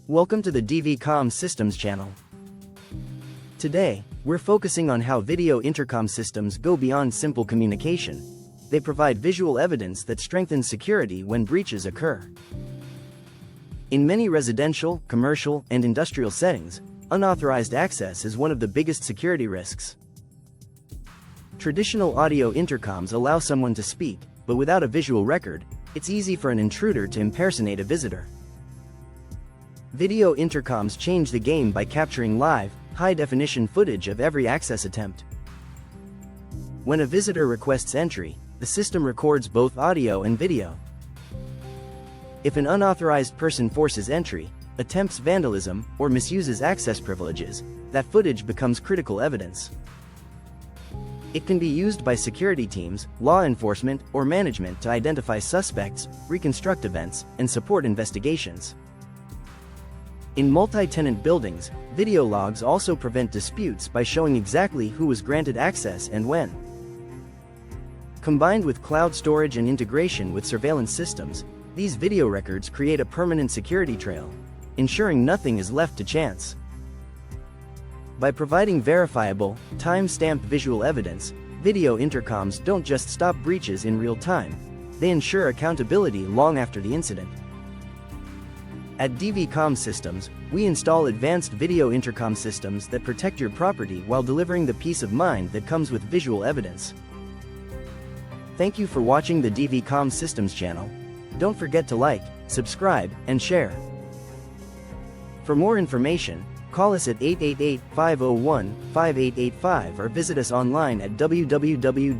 Welcome to the Comm Systems channel. Today, we're focusing on how video intercom systems go beyond simple communication. They provide visual evidence that strengthens security when breaches occur. In many residential, commercial, and industrial settings, unauthorized access is one of the biggest security risks. Traditional audio intercoms allow someone to speak, but without a visual record, it's easy for an intruder to impersonate a visitor. Video intercoms change the game by capturing live, high-definition footage of every access attempt. When a visitor requests entry, the system records both audio and video. If an unauthorized person forces entry, attempts vandalism, or misuses access privileges, that footage becomes critical evidence. It can be used by security teams, law enforcement, or management to identify suspects, reconstruct events, and support investigations. In multi-tenant buildings, video logs also prevent disputes by showing exactly who was granted access and when. Combined with cloud storage and integration with surveillance systems, these video records create a permanent security trail, ensuring nothing is left to chance. By providing verifiable, time-stamped visual evidence, video intercoms don't just stop breaches in real time, they ensure accountability long after the incident. At Comm Systems, we install advanced video intercom systems that protect your property while delivering the peace of mind that comes with visual evidence. Thank you for watching the Comm Systems channel. Don't forget to like, subscribe, and share. For more information, call us at 888-501-5885 or visit us online at www.dvcsny.com.